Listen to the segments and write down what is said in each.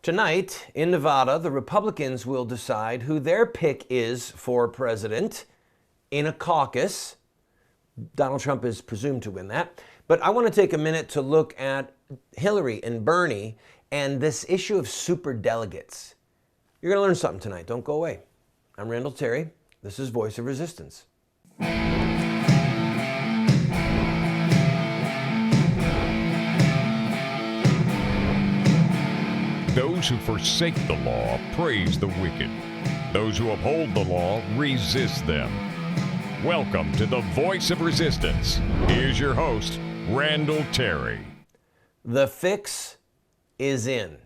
Tonight in Nevada, the Republicans will decide who their pick is for president in a caucus. Donald Trump is presumed to win that. But I want to take a minute to look at Hillary and Bernie and this issue of superdelegates. You're going to learn something tonight. Don't go away. I'm Randall Terry. This is Voice of Resistance. Those who forsake the law praise the wicked. Those who uphold the law resist them. Welcome to the Voice of Resistance. Here's your host, Randall Terry. The fix is in.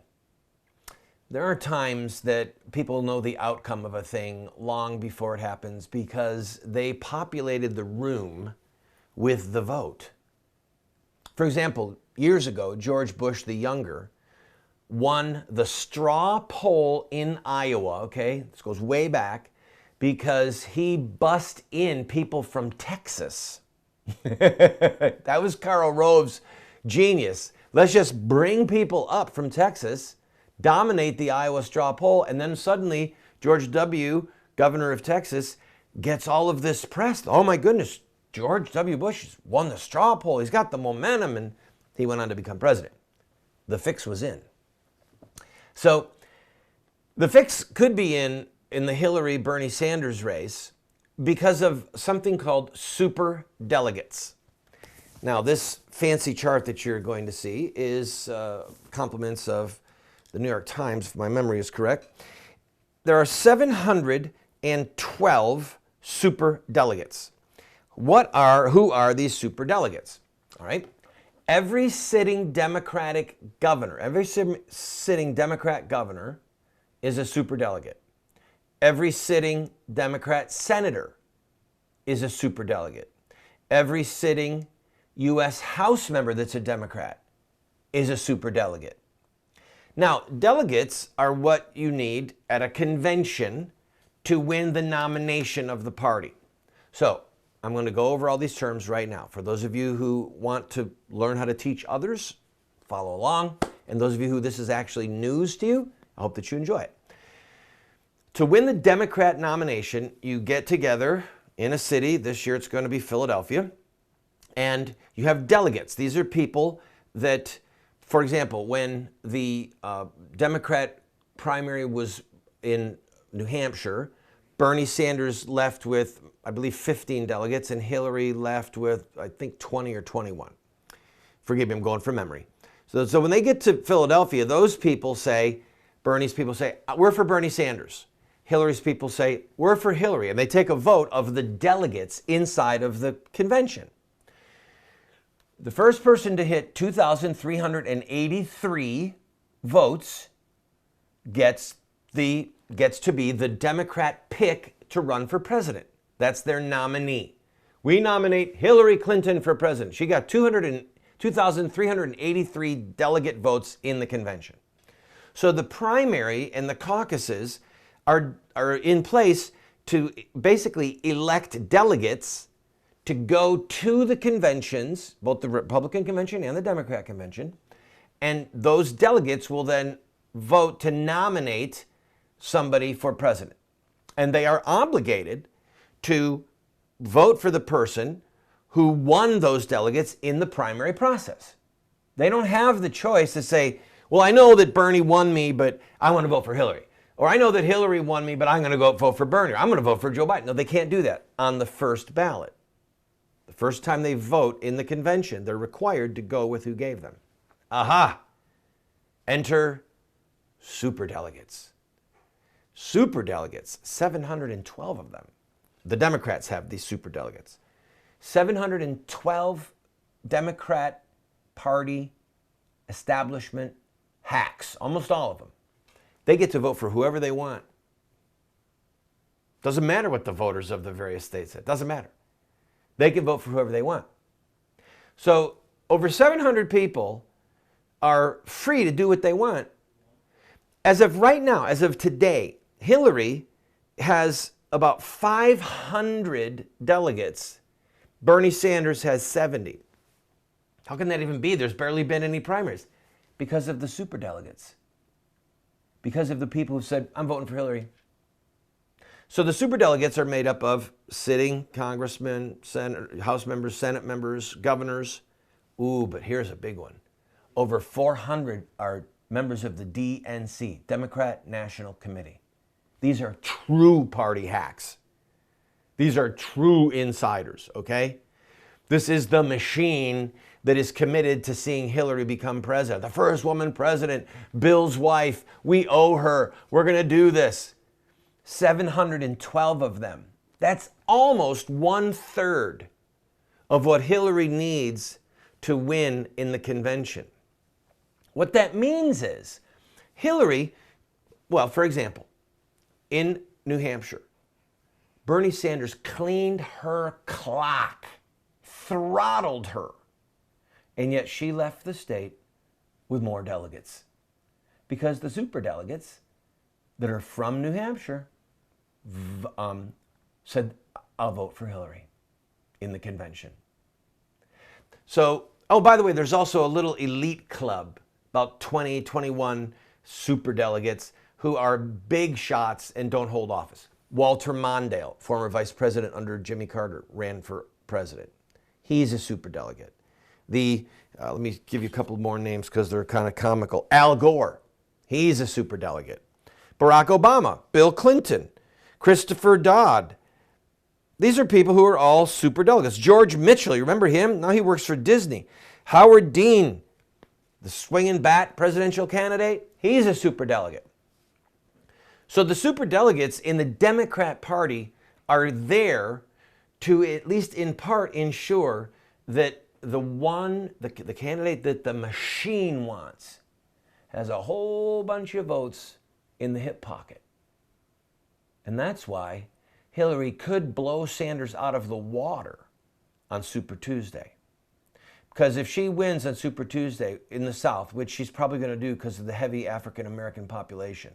There are times that people know the outcome of a thing long before it happens because they populated the room with the vote. For example, years ago, George Bush the Younger won the straw poll in Iowa, okay? This goes way back, because he bussed in people from Texas. That was Karl Rove's genius. Let's just bring people up from Texas, dominate the Iowa straw poll, and then suddenly George W., governor of Texas, gets all of this press. Oh my goodness, George W. Bush has won the straw poll. He's got the momentum, and he went on to become president. The fix was in. So the fix could be in the Hillary-Bernie Sanders race because of something called super delegates. Now, this fancy chart that you're going to see is compliments of the New York Times, if my memory is correct. There are 712 super delegates. Who are these super delegates? All right. Every sitting Democratic governor, every sitting Democrat governor is a superdelegate. Every sitting Democrat senator is a superdelegate. Every sitting U.S. House member that's a Democrat is a superdelegate. Now, delegates are what you need at a convention to win the nomination of the party. So, I'm going to go over all these terms right now. For those of you who want to learn how to teach others, follow along. And those of you who this is actually news to you, I hope that you enjoy it. To win the Democrat nomination, you get together in a city. This year it's going to be Philadelphia. And you have delegates. These are people that, for example, when the Democrat primary was in New Hampshire, Bernie Sanders left with, I believe, 15 delegates, and Hillary left with, I think, 20 or 21. Forgive me, I'm going from memory. So when they get to Philadelphia, those people say, Bernie's people say, we're for Bernie Sanders. Hillary's people say, we're for Hillary. And they take a vote of the delegates inside of the convention. The first person to hit 2,383 votes gets to be the Democrat pick to run for president. That's their nominee. We nominate Hillary Clinton for president. She got 2,383 delegate votes in the convention. So the primary and the caucuses are in place to basically elect delegates to go to the conventions, both the Republican convention and the Democrat convention, and those delegates will then vote to nominate somebody for president. And they are obligated to vote for the person who won those delegates in the primary process. They don't have the choice to say, well, I know that Bernie won me, but I want to vote for Hillary. Or I know that Hillary won me, but I'm going to go vote for Bernie. Or I'm going to vote for Joe Biden. No, they can't do that on the first ballot. The first time they vote in the convention, they're required to go with who gave them. Aha! Enter superdelegates. Superdelegates, 712 of them. The Democrats have these superdelegates. 712 Democrat Party establishment hacks, almost all of them. They get to vote for whoever they want. Doesn't matter what the voters of the various states said. Doesn't matter. They can vote for whoever they want. So over 700 people are free to do what they want. As of right now, as of today, Hillary has about 500 delegates. Bernie Sanders has 70. How can that even be? There's barely been any primaries. Because of the superdelegates. because of the people who said, I'm voting for Hillary. So the superdelegates are made up of sitting congressmen, House members, Senate members, governors. Ooh, but here's a big one. Over 400 are members of the DNC, Democrat National Committee. These are true party hacks. These are true insiders, okay? This is the machine that is committed to seeing Hillary become president. The first woman president, Bill's wife. We owe her. We're going to do this. 712 of them. That's almost 1/3 of what Hillary needs to win in the convention. What that means is Hillary, well, for example, in New Hampshire, Bernie Sanders cleaned her clock, throttled her, and yet she left the state with more delegates because the superdelegates that are from New Hampshire said, I'll vote for Hillary in the convention. So, oh, by the way, there's also a little elite club, about 20, 21 superdelegates who are big shots and don't hold office. Walter Mondale, former vice president under Jimmy Carter, ran for president. He's a superdelegate. Let me give you a couple more names because they're kind of comical. Al Gore, he's a superdelegate. Barack Obama, Bill Clinton, Christopher Dodd. These are people who are all superdelegates. George Mitchell, you remember him? Now he works for Disney. Howard Dean, the swinging bat presidential candidate, he's a superdelegate. So the superdelegates in the Democrat Party are there to, at least in part, ensure that the candidate that the machine wants has a whole bunch of votes in the hip pocket. And that's why Hillary could blow Sanders out of the water on Super Tuesday. Because if she wins on Super Tuesday in the South, which she's probably going to do because of the heavy African American population,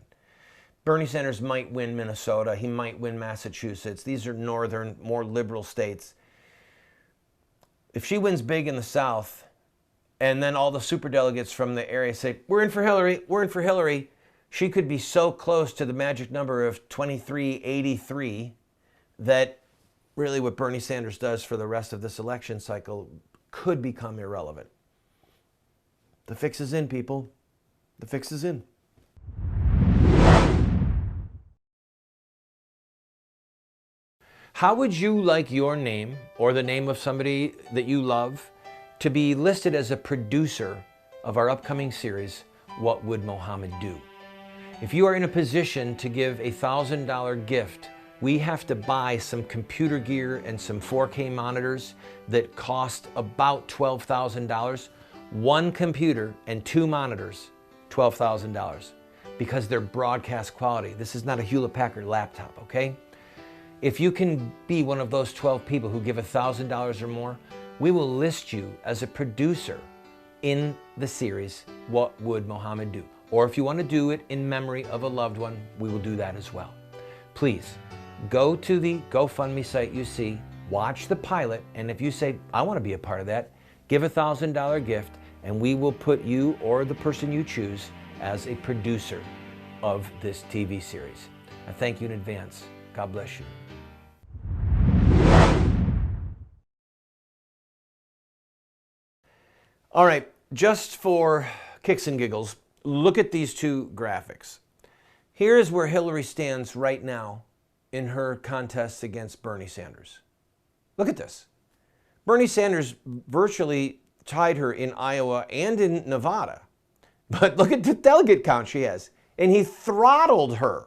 Bernie Sanders might win Minnesota. He might win Massachusetts. These are northern, more liberal states. If she wins big in the South, and then all the superdelegates from the area say, we're in for Hillary, we're in for Hillary, she could be so close to the magic number of 2383 that really what Bernie Sanders does for the rest of this election cycle could become irrelevant. The fix is in, people. The fix is in. How would you like your name or the name of somebody that you love to be listed as a producer of our upcoming series, What Would Mohammed Do? If you are in a position to give a $1,000 gift, we have to buy some computer gear and some 4K monitors that cost about $12,000. One computer and 2 monitors, $12,000, because they're broadcast quality. This is not a Hewlett-Packard laptop, okay? If you can be one of those 12 people who give $1,000 or more, we will list you as a producer in the series, What Would Mohammed Do? Or if you want to do it in memory of a loved one, we will do that as well. Please, go to the GoFundMe site you see, watch the pilot, and if you say, I want to be a part of that, give a $1,000 gift, and we will put you or the person you choose as a producer of this TV series. I thank you in advance. God bless you. All right, just for kicks and giggles, look at these two graphics. Here's where Hillary stands right now in her contest against Bernie Sanders. Look at this. Bernie Sanders virtually tied her in Iowa and in Nevada. But look at the delegate count she has. And he throttled her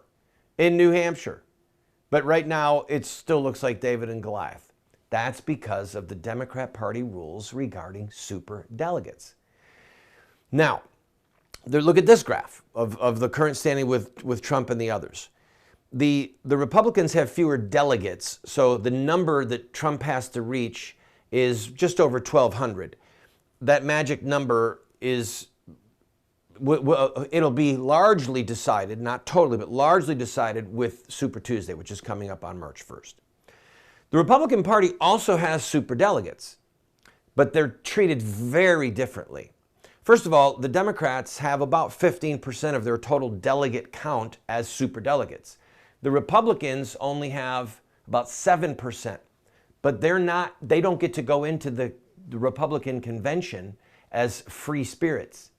in New Hampshire. But right now, it still looks like David and Goliath. That's because of the Democrat Party rules regarding super delegates. Now, look at this graph of the current standing with Trump and the others. The Republicans have fewer delegates, so the number that Trump has to reach is just over 1,200. That magic number is, it'll be largely decided, not totally, but largely decided with Super Tuesday, which is coming up on March 1st. The Republican Party also has superdelegates, but they're treated very differently. First of all, the Democrats have about 15% of their total delegate count as superdelegates. The Republicans only have about 7%, but they don't get to go into the Republican convention as free spirits.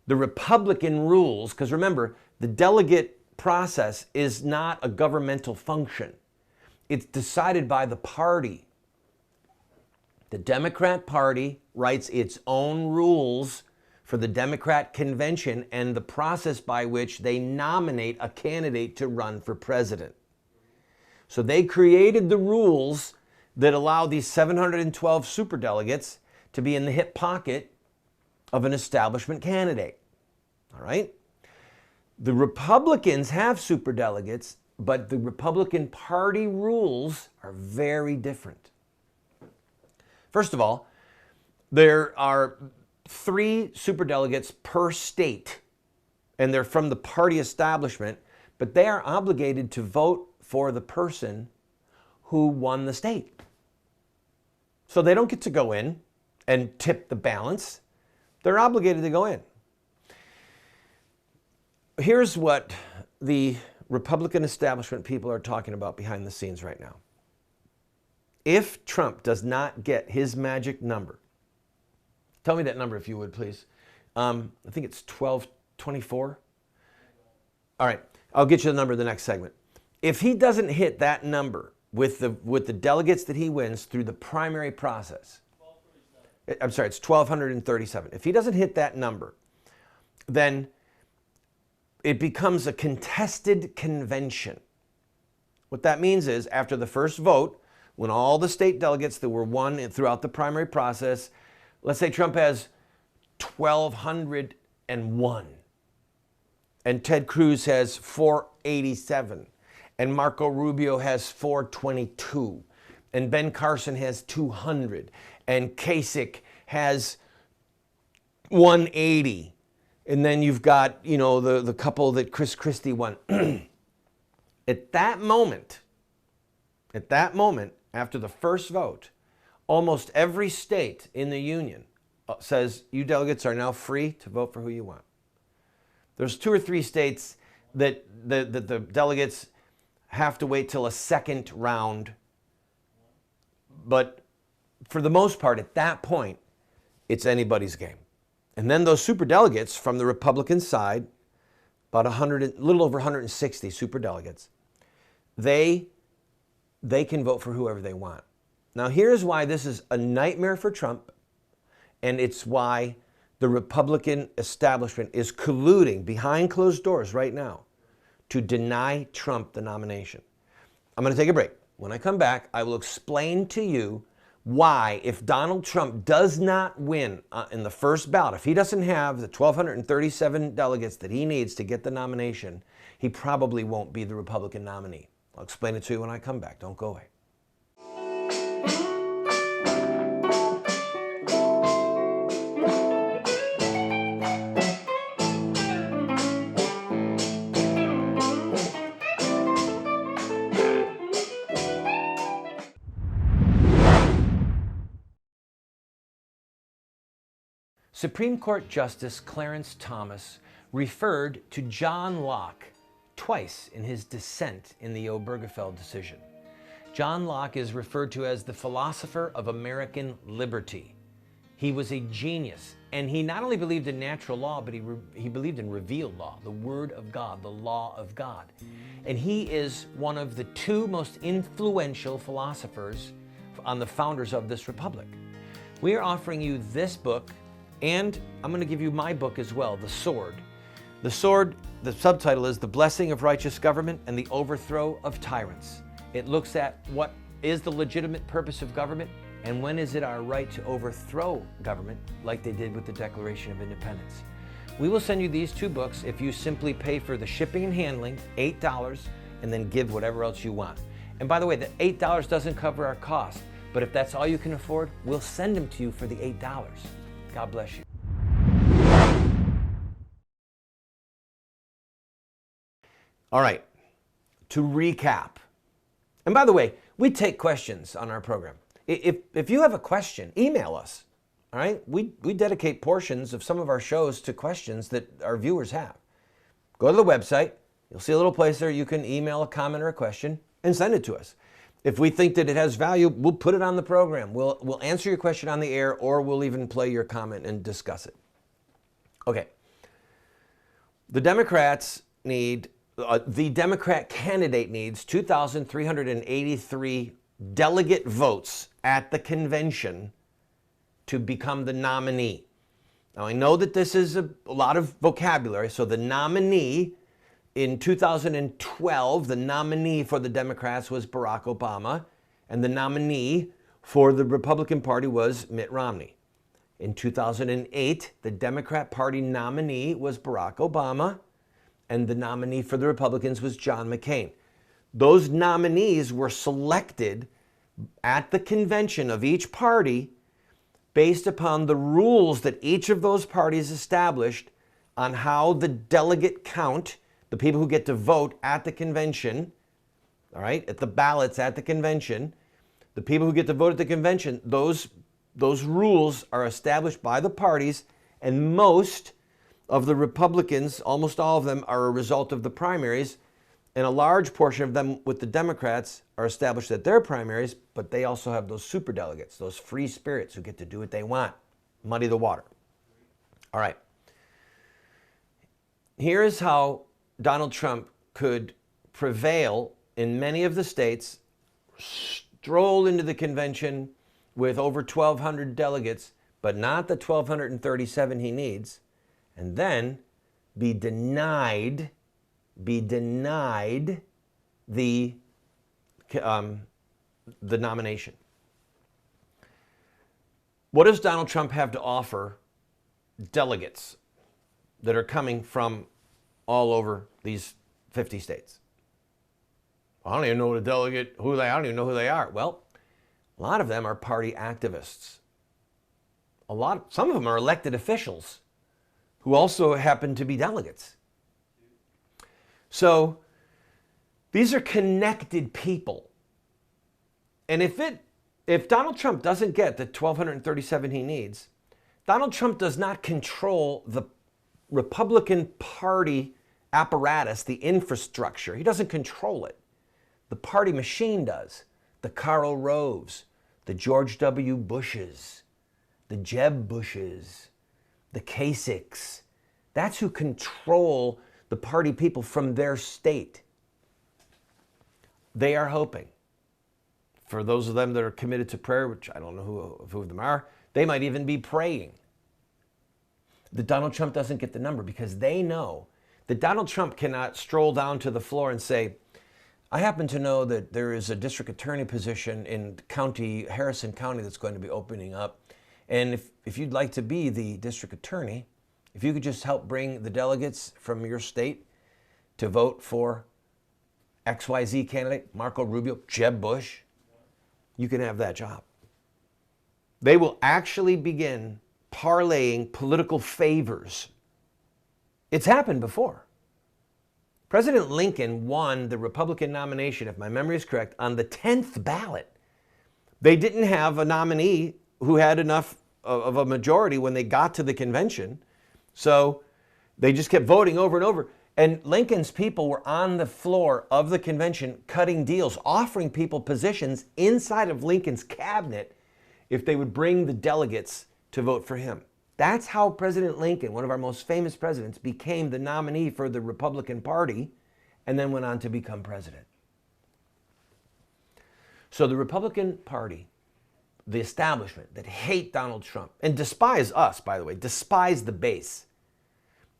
The Republican rules, because remember, the delegate process is not a governmental function. It's decided by the party. The Democrat Party writes its own rules for the Democrat convention and the process by which they nominate a candidate to run for president. So they created the rules that allow these 712 superdelegates to be in the hip pocket of an establishment candidate. All right? The Republicans have superdelegates, but the Republican Party rules are very different. First of all, there are 3 superdelegates per state, and they're from the party establishment, but they are obligated to vote for the person who won the state. So they don't get to go in and tip the balance. They're obligated to go in. Here's what the Republican establishment people are talking about behind the scenes right now. If Trump does not get his magic number, tell me that number if you would, please. I think it's 1224. All right, I'll get you the number in the next segment. If he doesn't hit that number with the delegates that he wins through the primary process, I'm sorry, it's 1,237. If he doesn't hit that number, then it becomes a contested convention. What that means is after the first vote, when all the state delegates that were won throughout the primary process, let's say Trump has 1,201 and Ted Cruz has 487 and Marco Rubio has 422 and Ben Carson has 200 and Kasich has 180. And then you've got, the couple that Chris Christie won. At that moment, after the first vote, almost every state in the union says you delegates are now free to vote for who you want. There's 2 or 3 states that the delegates have to wait till a second round. But for the most part, at that point, it's anybody's game. And then those superdelegates from the Republican side, about a little over 160 superdelegates, they can vote for whoever they want. Now, here's why this is a nightmare for Trump, and it's why the Republican establishment is colluding behind closed doors right now to deny Trump the nomination. I'm going to take a break. When I come back, I will explain to you why, if Donald Trump does not win in the first ballot, if he doesn't have the 1,237 delegates that he needs to get the nomination, he probably won't be the Republican nominee. I'll explain it to you when I come back. Don't go away. Supreme Court Justice Clarence Thomas referred to John Locke twice in his dissent in the Obergefell decision. John Locke is referred to as the philosopher of American liberty. He was a genius, and he not only believed in natural law, but he believed in revealed law, the Word of God, the law of God. And he is one of the 2 most influential philosophers on the founders of this republic. We are offering you this book, and I'm going to give you my book as well, The Sword. The Sword, the subtitle is The Blessing of Righteous Government and the Overthrow of Tyrants. It looks at what is the legitimate purpose of government and when is it our right to overthrow government like they did with the Declaration of Independence. We will send you these 2 books if you simply pay for the shipping and handling, $8, and then give whatever else you want. And by the way, the $8 doesn't cover our cost, but if that's all you can afford, we'll send them to you for the $8. God bless you. All right, to recap. And by the way, we take questions on our program. If you have a question, email us. All right, we dedicate portions of some of our shows to questions that our viewers have. Go to the website. You'll see a little place there you can email a comment or a question and send it to us. If we think that it has value, we'll put it on the program. We'll answer your question on the air, or we'll even play your comment and discuss it. Okay. The Democrat candidate needs 2,383 delegate votes at the convention to become the nominee. Now, I know that this is a lot of vocabulary. So the nominee in 2012, the nominee for the Democrats was Barack Obama, and the nominee for the Republican Party was Mitt Romney. In 2008, the Democrat Party nominee was Barack Obama, and the nominee for the Republicans was John McCain. Those nominees were selected at the convention of each party based upon the rules that each of those parties established on how the delegate count, the people who get to vote at the convention, all right, at the ballots at the convention, the people who get to vote at the convention, those rules are established by the parties, and most of the Republicans, almost all of them, are a result of the primaries, and a large portion of them with the Democrats are established at their primaries, but they also have those superdelegates, those free spirits who get to do what they want, muddy the water. All right. Here is how Donald Trump could prevail in many of the states, stroll into the convention with over 1,200 delegates, but not the 1,237 he needs, and then be denied the nomination. What does Donald Trump have to offer delegates that are coming from all over these 50 states? I don't even know I don't even know who they are. Well, a lot of them are party activists. Some of them are elected officials who also happen to be delegates. So these are connected people. And if Donald Trump doesn't get the 1,237 he needs, Donald Trump does not control the Republican Party apparatus, the infrastructure. He doesn't control it. The party machine does. The Karl Roves, the George W. Bushes, the Jeb Bushes, the Kasichs. That's who control the party people from their state. They are hoping, for those of them that are committed to prayer, which I don't know who of them are, they might even be praying that Donald Trump doesn't get the number, because they know that Donald Trump cannot stroll down to the floor and say, I happen to know that there is a district attorney position in Harrison County that's going to be opening up. And if you'd like to be the district attorney, if you could just help bring the delegates from your state to vote for XYZ candidate, Marco Rubio, Jeb Bush, you can have that job. They will actually begin parlaying political favors. It's happened before. President Lincoln won the Republican nomination, if my memory is correct, on the 10th ballot. They didn't have a nominee who had enough of a majority when they got to the convention, so they just kept voting over and over. And Lincoln's people were on the floor of the convention cutting deals, offering people positions inside of Lincoln's cabinet if they would bring the delegates to vote for him. That's how President Lincoln, one of our most famous presidents, became the nominee for the Republican Party and then went on to become president. So the Republican Party, the establishment that hate Donald Trump and despise us, by the way, despise the base,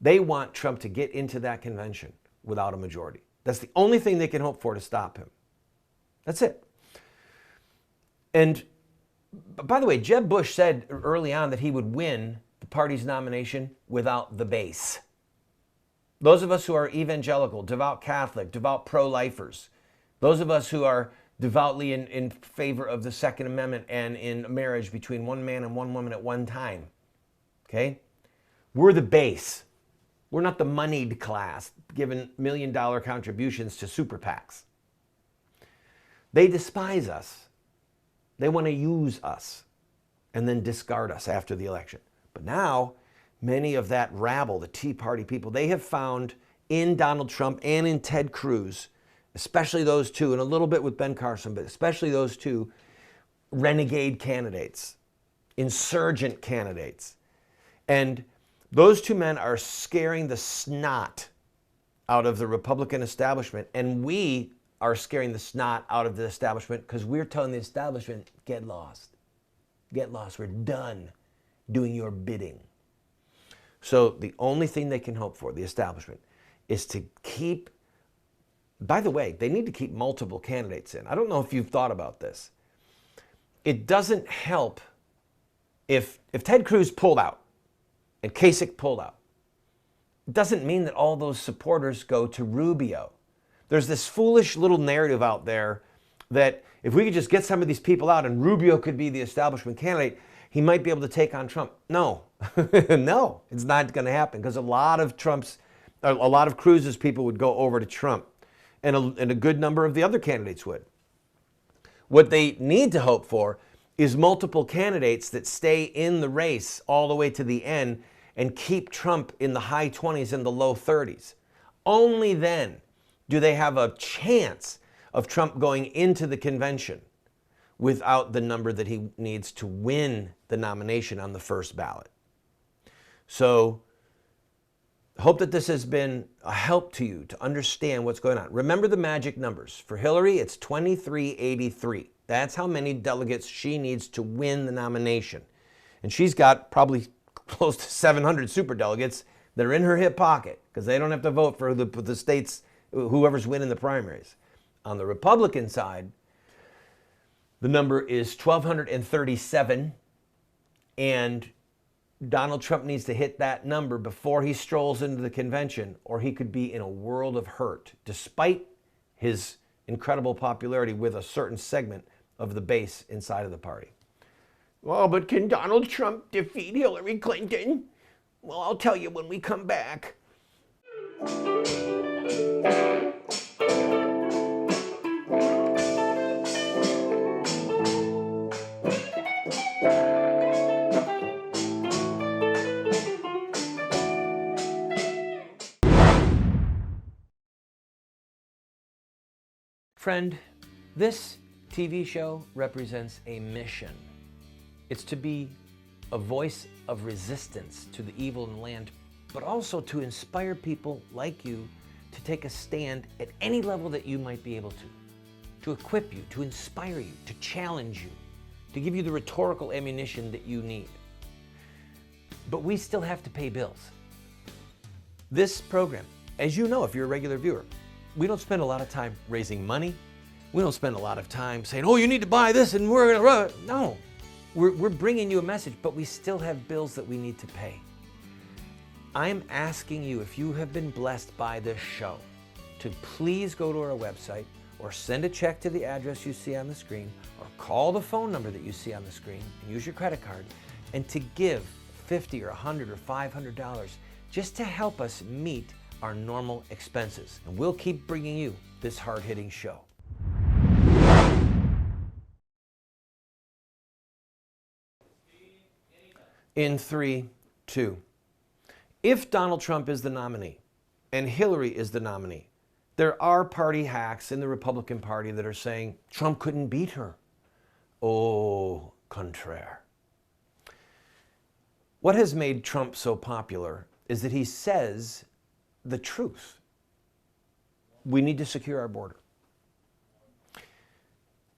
they want Trump to get into that convention without a majority. That's the only thing they can hope for to stop him. That's it. And by the way, Jeb Bush said early on that he would win the party's nomination without the base. Those of us who are evangelical, devout Catholic, devout pro-lifers, those of us who are devoutly in favor of the Second Amendment and in marriage between one man and one woman at one time, okay? We're the base. We're not the moneyed class giving $1 million contributions to super PACs. They despise us. They want to use us. and then discard us after the election. But now, many of that rabble, the Tea Party people, they have found in Donald Trump and in Ted Cruz, especially those two, and a little bit with Ben Carson, but especially those two, renegade candidates, insurgent candidates. And those two men are scaring the snot out of the Republican establishment, and we are scaring the snot out of the establishment because we're telling the establishment, get lost. Get lost. We're done doing your bidding. So the only thing they can hope for, the establishment, is to keep, by the way, they need to keep multiple candidates in. I don't know if you've thought about this. It doesn't help if Ted Cruz pulled out and Kasich pulled out. It doesn't mean that all those supporters go to Rubio. There's this foolish little narrative out there that if we could just get some of these people out and Rubio could be the establishment candidate, he might be able to take on Trump. No, no, it's not going to happen because a lot of Cruz's people would go over to Trump, and a good number of the other candidates would. What they need to hope for is multiple candidates that stay in the race all the way to the end and keep Trump in the high 20s and the low 30s. Only then do they have a chance of Trump going into the convention without the number that he needs to win the nomination on the first ballot. So, hope that this has been a help to you to understand what's going on. Remember the magic numbers. For Hillary, it's 2383. That's how many delegates she needs to win the nomination. And she's got probably close to 700 superdelegates that are in her hip pocket because they don't have to vote for the states, whoever's winning the primaries. On the Republican side, the number is 1,237, and Donald Trump needs to hit that number before he strolls into the convention, or he could be in a world of hurt, despite his incredible popularity with a certain segment of the base inside of the party. Well, but can Donald Trump defeat Hillary Clinton? Well, I'll tell you when we come back. Friend, this TV show represents a mission. It's to be a voice of resistance to the evil in the land, but also to inspire people like you to take a stand at any level that you might be able to equip you, to inspire you, to challenge you, to give you the rhetorical ammunition that you need. But we still have to pay bills. This program, as you know if you're a regular viewer, we don't spend a lot of time raising money. We don't spend a lot of time saying, oh, you need to buy this and we're going to run it. No, we're bringing you a message, but we still have bills that we need to pay. I'm asking you, if you have been blessed by this show, to please go to our website or send a check to the address you see on the screen or call the phone number that you see on the screen and use your credit card and to give $50 or $100 or $500 just to help us meet our normal expenses. And we'll keep bringing you this hard-hitting show. In 3, 2. If Donald Trump is the nominee and Hillary is the nominee, there are party hacks in the Republican Party that are saying Trump couldn't beat her. Au contraire. What has made Trump so popular is that he says the truth. We need to secure our border.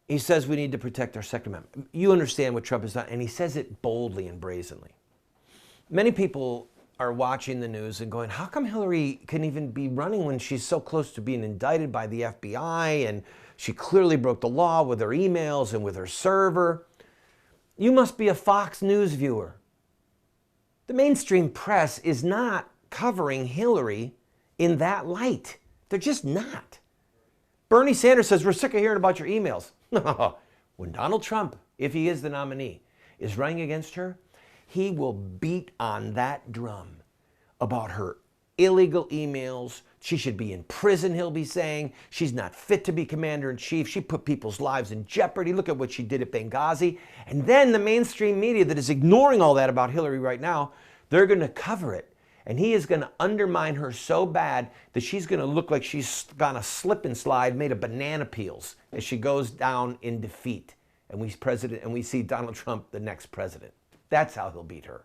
He says we need to protect our Second Amendment. You understand what Trump has done, and he says it boldly and brazenly. Many people are watching the news and going, how come Hillary can even be running when she's so close to being indicted by the FBI and she clearly broke the law with her emails and with her server? You must be a Fox News viewer. The mainstream press is not covering Hillary in that light. They're just not. Bernie Sanders says, we're sick of hearing about your emails. When Donald Trump, if he is the nominee, is running against her, he will beat on that drum about her illegal emails She should be in prison, he'll be saying. She's not fit to be commander-in-chief. She put people's lives in jeopardy. Look at what she did at Benghazi. And then the mainstream media that is ignoring all that about Hillary right now, they're going to cover it. And he is going to undermine her so bad that she's going to look like she's gone a slip and slide made of banana peels as she goes down in defeat. And we see Donald Trump, the next president. That's how he'll beat her.